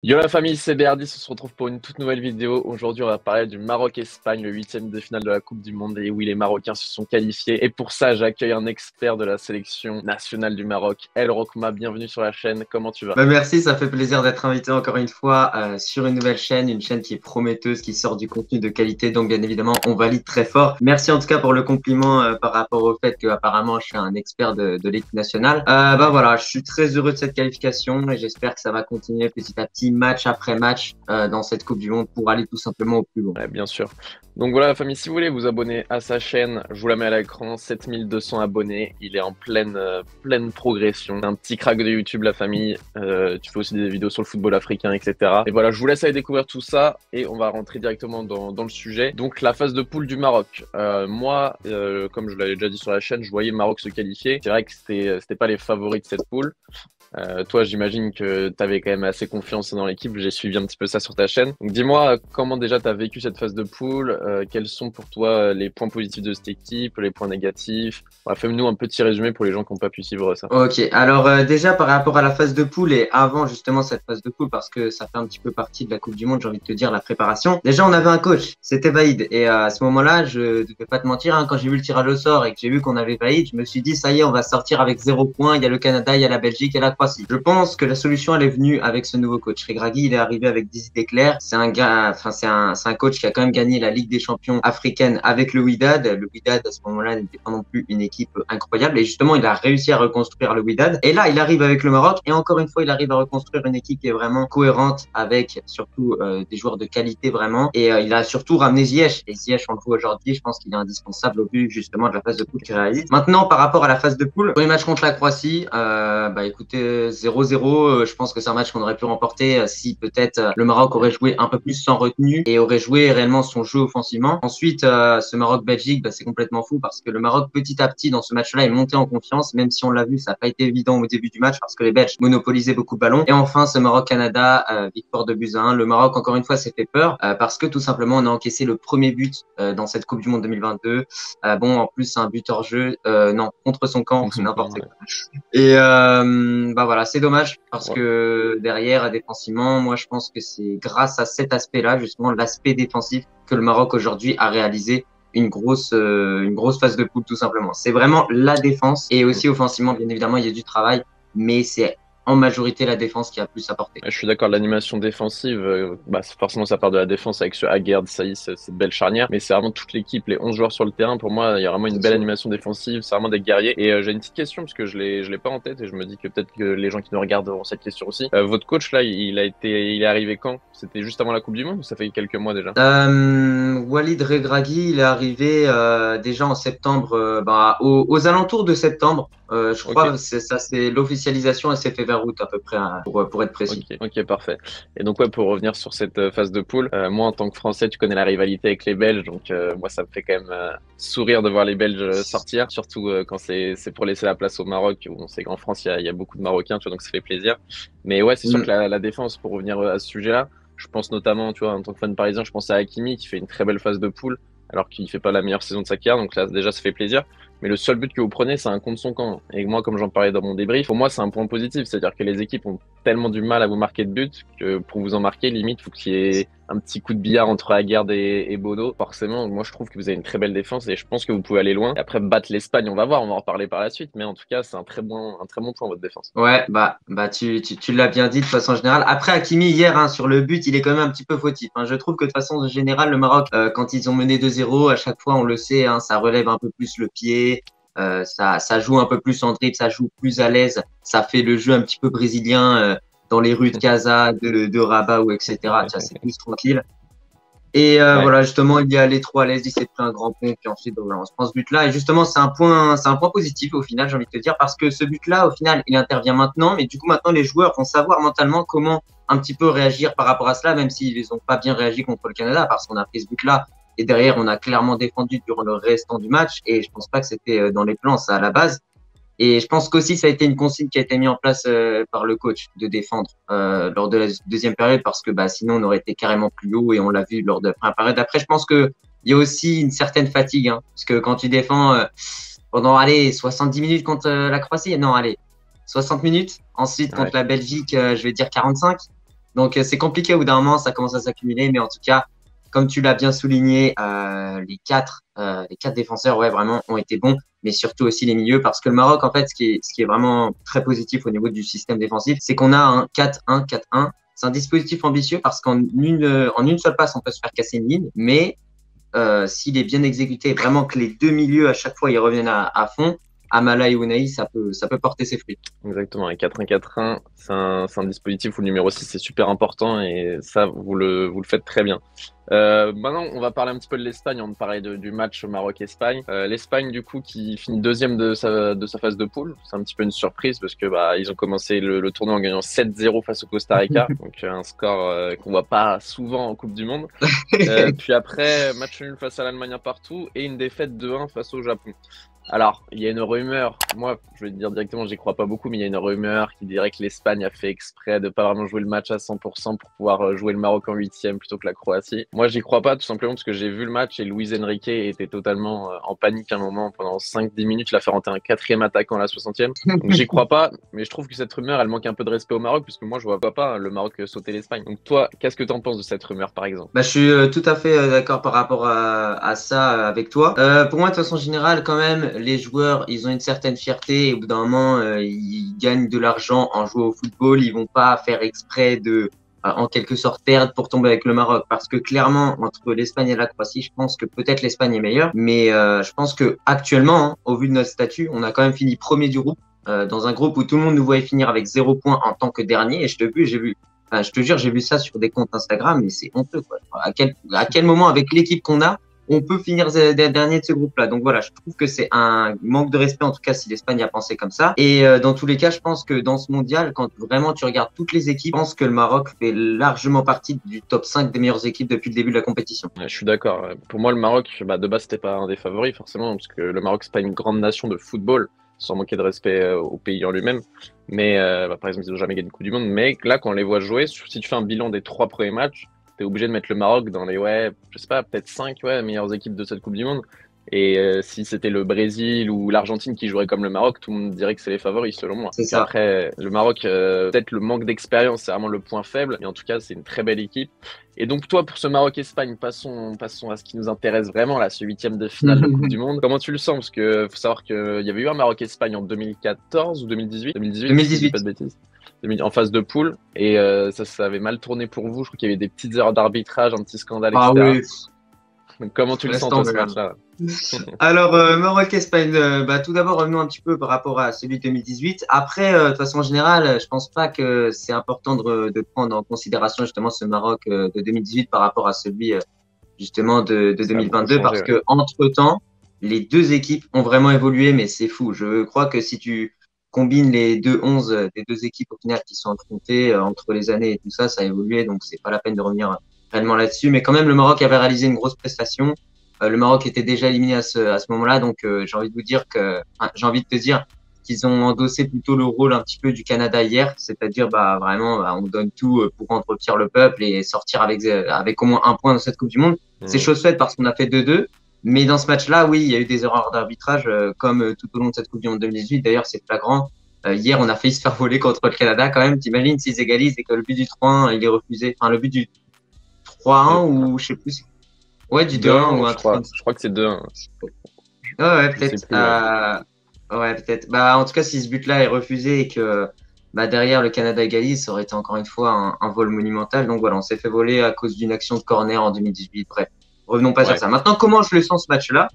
Yo la famille, c'est Berdi, on se retrouve pour une toute nouvelle vidéo. Aujourd'hui, on va parler du Maroc-Espagne, le huitième de finale de la Coupe du Monde et oui, les Marocains se sont qualifiés. Et pour ça, j'accueille un expert de la sélection nationale du Maroc, El Rokma. Bienvenue sur la chaîne, comment tu vas? Merci, ça fait plaisir d'être invité encore une fois sur une nouvelle chaîne, une chaîne qui est prometteuse, qui sort du contenu de qualité. Donc bien évidemment, on valide très fort. Merci en tout cas pour le compliment par rapport au fait que apparemment je suis un expert de l'équipe nationale. Voilà, je suis très heureux de cette qualification et j'espère que ça va continuer petit à petit, match après match dans cette Coupe du Monde pour aller tout simplement au plus loin. Ouais, bien sûr. Donc voilà la famille, si vous voulez vous abonner à sa chaîne, je vous la mets à l'écran, 7200 abonnés, il est en pleine progression. Un petit crack de YouTube la famille, tu fais aussi des vidéos sur le football africain, etc. Et voilà, je vous laisse aller découvrir tout ça et on va rentrer directement dans le sujet. Donc la phase de poule du Maroc. Moi, comme je l'avais déjà dit sur la chaîne, je voyais le Maroc se qualifier. C'est vrai que c'était pas les favoris de cette poule. Toi, j'imagine que tu avais quand même assez confiance dans l'équipe. J'ai suivi un petit peu ça sur ta chaîne. Donc, dis-moi comment déjà tu as vécu cette phase de poule. Quels sont pour toi les points positifs de cette équipe, les points négatifs? Fais-nous un petit résumé pour les gens qui n'ont pas pu suivre ça. Ok, alors déjà par rapport à la phase de poule et avant justement cette phase de poule, parce que ça fait un petit peu partie de la Coupe du Monde, j'ai envie de te dire la préparation. Déjà on avait un coach, c'était Vaïd. Et à ce moment-là, je ne vais pas te mentir, hein, quand j'ai vu le tirage au sort et que j'ai vu qu'on avait Vaïd, je me suis dit ça y est, on va sortir avec 0 points. Il y a le Canada, il y a la Belgique et la Croatie. Je pense que la solution elle est venue avec ce nouveau coach. Regragui, il est arrivé avec des idées claires. C'est un gars, enfin c'est un coach qui a quand même gagné la Ligue des Champions africaine avec le Wydad. Le Wydad à ce moment-là n'était pas non plus une équipe incroyable et justement il a réussi à reconstruire le Wydad. Et là il arrive avec le Maroc et encore une fois il arrive à reconstruire une équipe qui est vraiment cohérente avec surtout des joueurs de qualité vraiment. Et il a surtout ramené Ziyech. Et Ziyech on le voit aujourd'hui, je pense qu'il est indispensable au vu justement de la phase de poule qu'il réalise. Maintenant par rapport à la phase de poule, premier match contre la Croatie, écoutez 0-0, je pense que c'est un match qu'on aurait pu remporter si peut-être le Maroc aurait joué un peu plus sans retenue et aurait joué réellement son jeu offensivement. Ensuite, ce Maroc-Belgique, c'est complètement fou parce que le Maroc, petit à petit, dans ce match-là, est monté en confiance, même si on l'a vu, ça n'a pas été évident au début du match parce que les Belges monopolisaient beaucoup de ballons. Et enfin, ce Maroc-Canada, victoire de buts à 1. Le Maroc, encore une fois, s'est fait peur parce que tout simplement, on a encaissé le premier but dans cette Coupe du Monde 2022. En plus, c'est un but hors jeu, non, contre son camp, n'importe quoi. Et voilà, c'est dommage parce que derrière, défensivement, moi je pense que c'est grâce à cet aspect-là, justement l'aspect défensif, que le Maroc aujourd'hui a réalisé une grosse phase de poule tout simplement. C'est vraiment la défense et aussi offensivement, bien évidemment, il y a du travail, mais c'est en majorité la défense qui a plus apporté. Je suis d'accord, l'animation défensive, forcément ça part de la défense avec ce Aguerd, Saïs, cette belle charnière, mais c'est vraiment toute l'équipe, les 11 joueurs sur le terrain. Pour moi, il y a vraiment une belle animation défensive, c'est vraiment des guerriers. Et j'ai une petite question parce que je l'ai pas en tête et je me dis que peut-être que les gens qui nous regardent auront cette question aussi. Votre coach là, il est arrivé quand? C'était juste avant la Coupe du Monde ou ça fait quelques mois déjà? Walid Regragui, il est arrivé déjà en septembre, aux alentours de septembre. Je crois que c'est l'officialisation, elle s'est fait vers août à peu près, hein, pour être précis. Ok, parfait. Et donc pour revenir sur cette phase de poule, moi en tant que Français, tu connais la rivalité avec les Belges, donc moi ça me fait quand même sourire de voir les Belges sortir, surtout quand c'est pour laisser la place au Maroc, où on sait qu'en France il y a beaucoup de Marocains, tu vois, donc ça fait plaisir. Mais ouais, c'est sûr que la défense, pour revenir à ce sujet-là, je pense notamment, tu vois, en tant que fan parisien, je pense à Hakimi qui fait une très belle phase de poule, alors qu'il fait pas la meilleure saison de sa carrière, donc là déjà ça fait plaisir. Mais le seul but que vous prenez, c'est un contre son camp. Et moi, comme j'en parlais dans mon débrief, pour moi, c'est un point positif. C'est-à-dire que les équipes ont tellement du mal à vous marquer de but que pour vous en marquer, limite, il faut qu'il y ait un petit coup de billard entre Aguerd et Bono. Forcément, moi, je trouve que vous avez une très belle défense et je pense que vous pouvez aller loin. Et après, battre l'Espagne, on va voir, on va en reparler par la suite. Mais en tout cas, c'est un très bon point, votre défense. Ouais, tu l'as bien dit de façon générale. Après, Hakimi, hier, hein, sur le but, il est quand même un petit peu fautif, hein. Je trouve que de façon générale, le Maroc, quand ils ont mené 2-0, à chaque fois, on le sait, hein, ça relève un peu plus le pied. Ça joue un peu plus en dribble, ça joue plus à l'aise, ça fait le jeu un petit peu brésilien dans les rues de Casa, de Rabat ou etc. C'est plus tranquille. Et voilà, justement, il y a les trois à l'aise, il s'est pris un grand pont, puis ensuite, voilà, on se prend ce but-là. Et justement, c'est un point positif au final, j'ai envie de te dire, parce que ce but-là, au final, il intervient maintenant, mais du coup, maintenant, les joueurs vont savoir mentalement comment un petit peu réagir par rapport à cela, même s'ils n'ont pas bien réagi contre le Canada, parce qu'on a pris ce but-là. Et derrière, on a clairement défendu durant le restant du match. Et je pense pas que c'était dans les plans, ça, à la base. Et je pense qu'aussi, ça a été une consigne qui a été mise en place par le coach de défendre lors de la deuxième période parce que sinon, on aurait été carrément plus haut et on l'a vu lors de la première période. Après, je pense qu'il y a aussi une certaine fatigue, hein, parce que quand tu défends pendant 70 minutes contre la Croatie, non, 60 minutes. Ensuite, contre la Belgique, je vais dire 45. Donc, c'est compliqué au bout d'un moment, ça commence à s'accumuler, mais en tout cas, comme tu l'as bien souligné, les quatre défenseurs, ouais, vraiment, ont été bons, mais surtout aussi les milieux, parce que le Maroc, en fait, ce qui est vraiment très positif au niveau du système défensif, c'est qu'on a un 4-1-4-1. C'est un dispositif ambitieux parce en une seule passe, on peut se faire casser une ligne, mais s'il est bien exécuté, vraiment que les deux milieux à chaque fois ils reviennent à fond, Amala et Ounahi, ça peut porter ses fruits. Exactement, et 4-1-4-1, c'est un dispositif où le numéro 6 c'est super important et ça, vous le faites très bien. Maintenant, on va parler un petit peu de l'Espagne, on parlait du match Maroc-Espagne. L'Espagne, du coup, qui finit deuxième de sa phase de poule, c'est un petit peu une surprise parce que ils ont commencé le tournoi en gagnant 7-0 face au Costa Rica, donc un score qu'on voit pas souvent en Coupe du Monde. Puis après, match nul face à l'Allemagne un partout et une défaite 2-1 face au Japon. Alors, il y a une rumeur, moi je vais te dire directement, j'y crois pas beaucoup, mais il y a une rumeur qui dirait que l'Espagne a fait exprès de pas vraiment jouer le match à 100% pour pouvoir jouer le Maroc en huitième plutôt que la Croatie. Moi j'y crois pas tout simplement parce que j'ai vu le match et Luis Enrique était totalement en panique à un moment pendant 5-10 minutes, il a fait rentrer un quatrième attaquant à la 60e. Donc j'y crois pas, mais je trouve que cette rumeur elle manque un peu de respect au Maroc puisque moi je vois pas le Maroc sauter l'Espagne. Donc toi, qu'est-ce que t'en penses de cette rumeur par exemple? Bah, je suis tout à fait d'accord par rapport à ça avec toi. Pour moi, de façon générale, quand même, les joueurs, ils ont une certaine fierté et au bout d'un moment, ils gagnent de l'argent en jouant au football. Ils vont pas faire exprès de, en quelque sorte, perdre pour tomber avec le Maroc. Parce que clairement, entre l'Espagne et la Croatie, je pense que peut-être l'Espagne est meilleure. Mais je pense que actuellement, hein, au vu de notre statut, on a quand même fini premier du groupe. Dans un groupe où tout le monde nous voyait finir avec 0 points en tant que dernier. Et je te jure, j'ai vu ça sur des comptes Instagram, mais c'est honteux, quoi. À quel moment, avec l'équipe qu'on a, on peut finir dernier de ce groupe-là. Donc voilà, je trouve que c'est un manque de respect, en tout cas, si l'Espagne a pensé comme ça. Et dans tous les cas, je pense que dans ce mondial, quand vraiment tu regardes toutes les équipes, je pense que le Maroc fait largement partie du top 5 des meilleures équipes depuis le début de la compétition. Ouais, je suis d'accord. Pour moi, le Maroc, de base, c'était pas un des favoris, forcément, parce que le Maroc, c'est pas une grande nation de football, sans manquer de respect au pays en lui-même. Mais, par exemple, ils n'ont jamais gagné de Coupe du Monde. Mais là, quand on les voit jouer, si tu fais un bilan des trois premiers matchs, t'es obligé de mettre le Maroc dans les, ouais, je sais pas, peut-être 5 meilleures équipes de cette Coupe du Monde. Et si c'était le Brésil ou l'Argentine qui jouerait comme le Maroc, tout le monde dirait que c'est les favoris, selon moi. C'est Puis ça. après, le Maroc, peut-être le manque d'expérience, c'est vraiment le point faible. Mais en tout cas, c'est une très belle équipe. Et donc, toi, pour ce Maroc-Espagne, passons à ce qui nous intéresse vraiment, là, ce huitième de finale de Coupe du Monde. Comment tu le sens? Parce que faut savoir qu'il y avait eu un Maroc-Espagne en 2014 ou 2018? 2018, si je dis pas de bêtises. En phase de poule. Et ça avait mal tourné pour vous. Je crois qu'il y avait des petites erreurs d'arbitrage, un petit scandale, Ah etc. oui, Donc, comment tu le laisse sens, toi, ce tomber, hein. match-là? Alors, Maroc-Espagne, tout d'abord, revenons un petit peu par rapport à celui de 2018. Après, de façon générale, je pense pas que c'est important de prendre en considération justement ce Maroc de 2018 par rapport à celui justement de Ça a beaucoup 2022 changé, parce ouais. que entre-temps, les deux équipes ont vraiment évolué, mais c'est fou. Je crois que si tu combines les deux 11 des deux équipes au final qui sont affrontées entre les années et tout ça, ça a évolué, donc c'est pas la peine de revenir réellement là-dessus. Mais quand même, le Maroc avait réalisé une grosse prestation. Le Maroc était déjà éliminé à ce moment-là, donc j'ai envie de te dire qu'ils ont endossé plutôt le rôle un petit peu du Canada hier, c'est-à-dire vraiment on donne tout pour rendre fier le peuple et sortir avec au moins un point dans cette Coupe du Monde. C'est Mhm. chose faite parce qu'on a fait 2-2, mais dans ce match-là, oui, il y a eu des erreurs d'arbitrage comme tout au long de cette Coupe du Monde 2018. D'ailleurs, c'est flagrant. Hier, on a failli se faire voler contre le Canada quand même. T'imagines s'ils égalisent et que le but du 3-1 il est refusé, enfin le but du 3-1 ou je sais plus. Ouais, du 2-1 ou 2-1, un je truc crois. comme ça. Je crois que c'est 2-1. Ouais, Je sais peut-être. plus, ouais. Ouais, peut-être. En tout cas, si ce but-là est refusé et que derrière le Canada égalise, ça aurait été encore une fois un vol monumental. Donc voilà, on s'est fait voler à cause d'une action de corner en 2018. Bref, revenons pas sur Ouais. ça. Maintenant, comment je le sens ce match-là?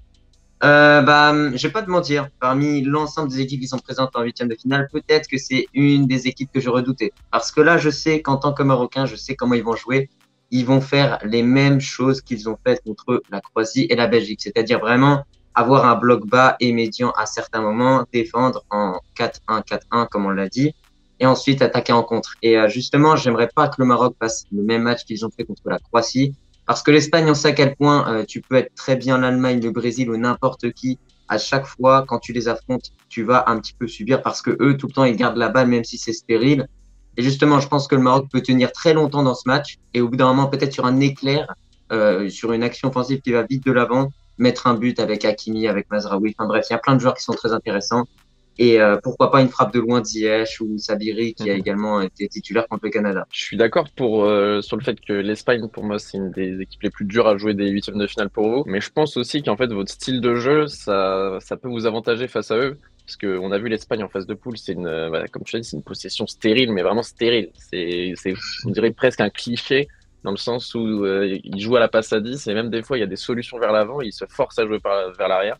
Je vais pas te mentir. Parmi l'ensemble des équipes qui sont présentes en huitième de finale, peut-être que c'est une des équipes que je redoutais. Parce que là, je sais qu'en tant que Marocain, je sais comment ils vont jouer. Ils vont faire les mêmes choses qu'ils ont faites contre la Croatie et la Belgique. C'est-à-dire vraiment avoir un bloc bas et médian à certains moments, défendre en 4-1-4-1, comme on l'a dit, et ensuite attaquer en contre. Et justement, j'aimerais pas que le Maroc fasse le même match qu'ils ont fait contre la Croatie. Parce que l'Espagne, on sait à quel point tu peux être très bien l'Allemagne, le Brésil ou n'importe qui. À chaque fois, quand tu les affrontes, tu vas un petit peu subir parce que eux, tout le temps, ils gardent la balle même si c'est stérile. Et justement, je pense que le Maroc peut tenir très longtemps dans ce match et au bout d'un moment, peut-être sur un éclair, sur une action offensive qui va vite de l'avant, mettre un but avec Hakimi, avec Mazraoui. Enfin bref, il y a plein de joueurs qui sont très intéressants. Et pourquoi pas une frappe de loin de Ziyech ou Sabiri qui a également été titulaire contre le Canada. Je suis d'accord sur le fait que l'Espagne, pour moi, c'est une des équipes les plus dures à jouer des huitièmes de finale pour vous. Mais je pense aussi qu'en fait, votre style de jeu, ça peut vous avantager face à eux. Parce qu'on a vu l'Espagne en phase de poule, comme tu as dit, c'est une possession stérile, mais vraiment stérile. On dirait presque un cliché dans le sens où ils jouent à la passe à 10 et même des fois, il y a des solutions vers l'avant, ils se forcent à jouer vers l'arrière.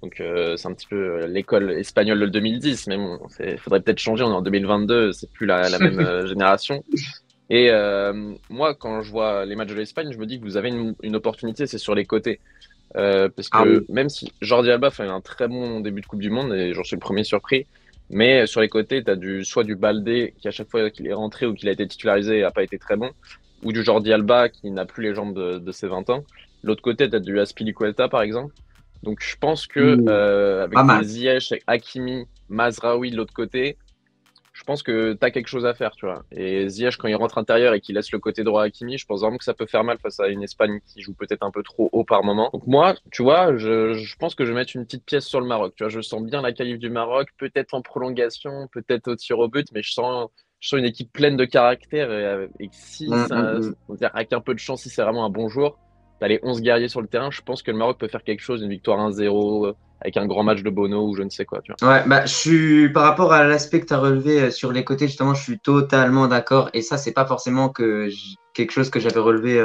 Donc c'est un petit peu l'école espagnole de 2010, mais bon, faudrait peut-être changer, on est en 2022, c'est plus la même génération. Et moi, quand je vois les matchs de l'Espagne, je me dis que vous avez une opportunité, c'est sur les côtés. Parce Ah que oui. même si Jordi Alba fait un très bon début de Coupe du Monde, et j'en suis le premier surpris, mais sur les côtés, tu as soit du Baldé, qui à chaque fois qu'il est rentré ou qu'il a été titularisé n'a pas été très bon, ou du Jordi Alba, qui n'a plus les jambes de ses 20 ans. L'autre côté, tu as du Azpilicueta, par exemple. Donc je pense que Ouh, pas avec des mal. Ziyech, Hakimi, Mazraoui de l'autre côté, je pense que tu as quelque chose à faire, tu vois. Et Ziyech, quand il rentre intérieur et qu'il laisse le côté droit à Hakimi, je pense vraiment que ça peut faire mal face à une Espagne qui joue peut-être un peu trop haut par moment. Donc moi, tu vois, je pense que je vais mettre une petite pièce sur le Maroc. Tu vois, je sens bien la qualif du Maroc, peut-être en prolongation, peut-être au tir au but, mais je sens une équipe pleine de caractère et que si ça, Mm. on va dire, avec un peu de chance, si c'est vraiment un bon jour, t'as les 11 guerriers sur le terrain, je pense que le Maroc peut faire quelque chose, une victoire 1-0 avec un grand match de Bono ou je ne sais quoi, tu vois. Ouais, bah, par rapport à l'aspect que tu as relevé sur les côtés, justement, je suis totalement d'accord. Et ça, c'est pas forcément quelque chose que j'avais relevé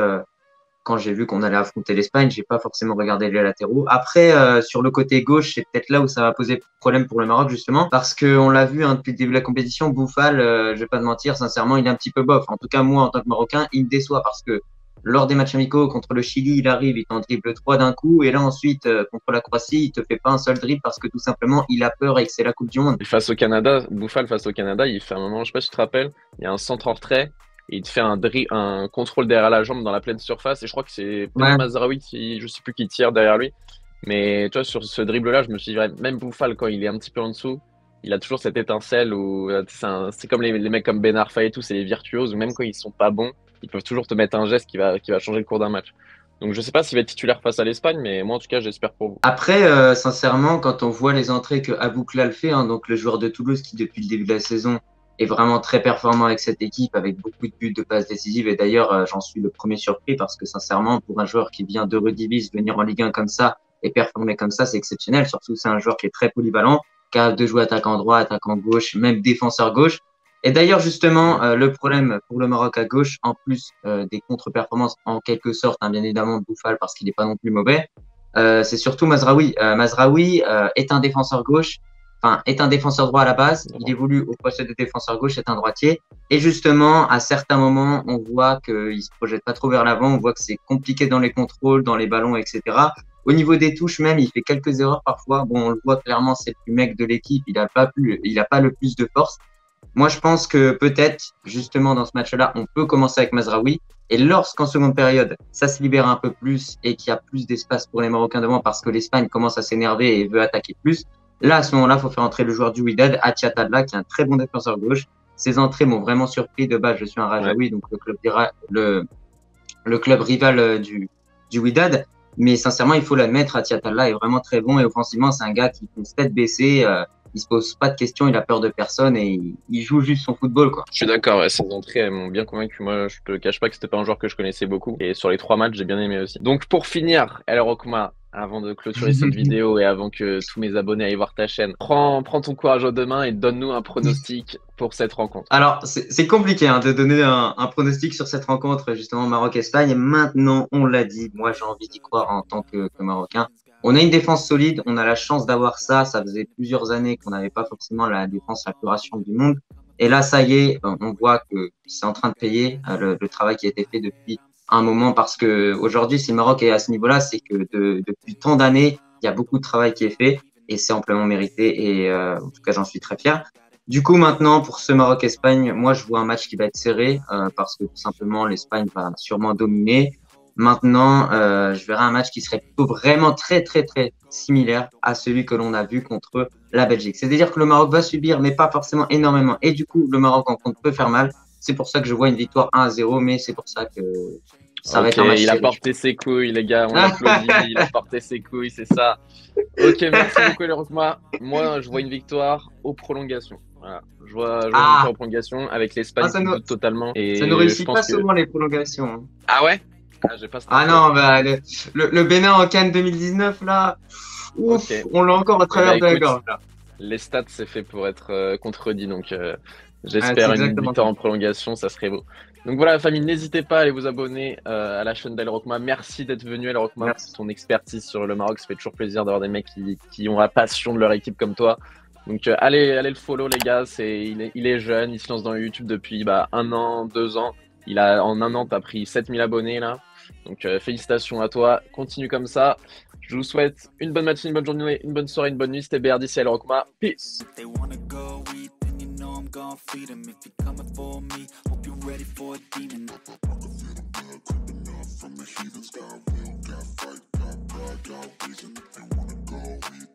quand j'ai vu qu'on allait affronter l'Espagne. J'ai pas forcément regardé les latéraux. Après, sur le côté gauche, c'est peut-être là où ça va poser problème pour le Maroc, justement, parce que on l'a vu depuis le début de la compétition, Bouffal, je vais pas te mentir, sincèrement, il est un petit peu bof. En tout cas, moi, en tant que Marocain, il me déçoit parce que lors des matchs amicaux contre le Chili, il arrive, il t'en dribble trois d'un coup, et là ensuite contre la Croatie, il te fait pas un seul dribble parce que tout simplement il a peur et que c'est la Coupe du Monde. Et face au Canada, Bouffal face au Canada, il fait un moment, je sais pas si tu te rappelles, il y a un centre en retrait et il te fait un contrôle derrière la jambe dans la pleine surface. Et je crois que c'est peut-être Ouais, Mazraoui je sais plus qui tire derrière lui. Mais tu vois, sur ce dribble-là, je me suis dit, ouais, même Bouffal, quand il est un petit peu en dessous, il a toujours cette étincelle où c'est comme les mecs comme Ben Arfa et tout, c'est les virtuoses, où même quand ils sont pas bons, ils peuvent toujours te mettre un geste qui va changer le cours d'un match. Donc je sais pas s'il va être titulaire face à l'Espagne, mais moi en tout cas, j'espère pour vous. après, sincèrement, quand on voit les entrées que Aboukhlal fait, hein, donc le joueur de Toulouse qui, depuis le début de la saison, est vraiment très performant avec cette équipe, avec beaucoup de buts, de passes décisives. Et d'ailleurs, j'en suis le premier surpris parce que, sincèrement, pour un joueur qui vient d'Eurodivisie, venir en Ligue 1 comme ça et performer comme ça, c'est exceptionnel. Surtout, c'est un joueur qui est très polyvalent, capable de jouer attaquant droit, attaquant gauche, même défenseur gauche. Et d'ailleurs, justement, le problème pour le Maroc à gauche, en plus des contre-performances, en quelque sorte, hein, bien évidemment, de Bouffal parce qu'il n'est pas non plus mauvais, c'est surtout Mazraoui. Mazraoui est un défenseur gauche, enfin est un défenseur droit à la base. Il évolue au poste de défenseur gauche, c'est un droitier. Et justement, à certains moments, on voit qu'il se projette pas trop vers l'avant. On voit que c'est compliqué dans les contrôles, dans les ballons, etc. Au niveau des touches même, il fait quelques erreurs parfois. Bon, on le voit clairement, c'est le plus mec de l'équipe. Il a pas le plus de force. Moi, je pense que peut-être, justement, dans ce match-là, on peut commencer avec Mazraoui. Et lorsqu'en seconde période, ça se libère un peu plus et qu'il y a plus d'espace pour les Marocains devant parce que l'Espagne commence à s'énerver et veut attaquer plus, là, à ce moment-là, il faut faire entrer le joueur du Wydad, Atiatadla, qui est un très bon défenseur gauche. Ses entrées m'ont vraiment surpris. De base, je suis un Ouais. Rajaoui, donc le club rival du Wydad. Mais sincèrement, il faut l'admettre, Atiatadla est vraiment très bon et offensivement, c'est un gars qui fonce tête baissée. Il se pose pas de questions, il a peur de personne et il joue juste son football, quoi. Je suis d'accord, ouais, ces entrées, elles m'ont bien convaincu. Moi, je te cache pas que c'était pas un joueur que je connaissais beaucoup. Et sur les 3 matchs, j'ai bien aimé aussi. Donc, pour finir, alors, Okma, avant de clôturer cette vidéo et avant que tous mes abonnés aillent voir ta chaîne, prends ton courage aux deux mains et donne-nous un pronostic pour cette rencontre. Alors, c'est compliqué hein, de donner un pronostic sur cette rencontre, justement, Maroc-Espagne. Maintenant, on l'a dit, moi j'ai envie d'y croire en tant que Marocain. On a une défense solide, on a la chance d'avoir ça. Ça faisait plusieurs années qu'on n'avait pas forcément la défense la plus rassurante du monde. Et là, ça y est, on voit que c'est en train de payer le travail qui a été fait depuis un moment parce que aujourd'hui, si le Maroc est à ce niveau-là, c'est que depuis tant d'années, il y a beaucoup de travail qui est fait et c'est amplement mérité. Et en tout cas, j'en suis très fier. Du coup, maintenant, pour ce Maroc-Espagne, moi, je vois un match qui va être serré parce que tout simplement, l'Espagne va sûrement dominer. Maintenant, je verrai un match qui serait plutôt vraiment très, très, très similaire à celui que l'on a vu contre la Belgique. C'est-à-dire que le Maroc va subir, mais pas forcément énormément. Et du coup, le Maroc en compte peut faire mal. C'est pour ça que je vois une victoire 1-0, mais c'est pour ça que Ça va Ok, être un match il a serré. porté ses couilles, les gars, on l'applaudit, il a porté ses couilles, c'est ça. Ok, merci beaucoup, les Rockma. Moi, je vois une victoire aux prolongations. Voilà. Je vois une victoire Ah, aux prolongations avec ah, l'Espagne qui doute totalement. ça ne Et je réussit pense pas que. souvent les prolongations, hein. Ah ouais? Ah, j'ai pas cette Ah info. non, bah, le Bénin en CAN 2019, là, Ok. ouf, on l'a encore au Eh ben travers de la écoute, gorge, là. les stats, c'est fait pour être contredit, donc Ah, c'est j'espère une exactement ça. victoire en prolongation, ça serait beau. Donc voilà, la famille, n'hésitez pas à aller vous abonner à la chaîne d'El Rockma. Merci d'être venu, El Rockma, pour Merci. ton expertise sur le Maroc. Ça fait toujours plaisir d'avoir des mecs qui ont la passion de leur équipe comme toi. Donc allez le follow, les gars. Il est jeune, il se lance dans YouTube depuis 1 an, 2 ans. En 1 an, t'as pris 7000 abonnés là. Donc félicitations à toi. Continue comme ça. Je vous souhaite une bonne matinée, une bonne journée, une bonne soirée, une bonne nuit. C'était BRD, c'est El Rockma. Peace. If they wanna go eat, then you know I'm gon' feed them. If you're coming for me, hope you're ready for a demon. From the heathens, got will, got fight, got pride, got reason. If they wanna go eat.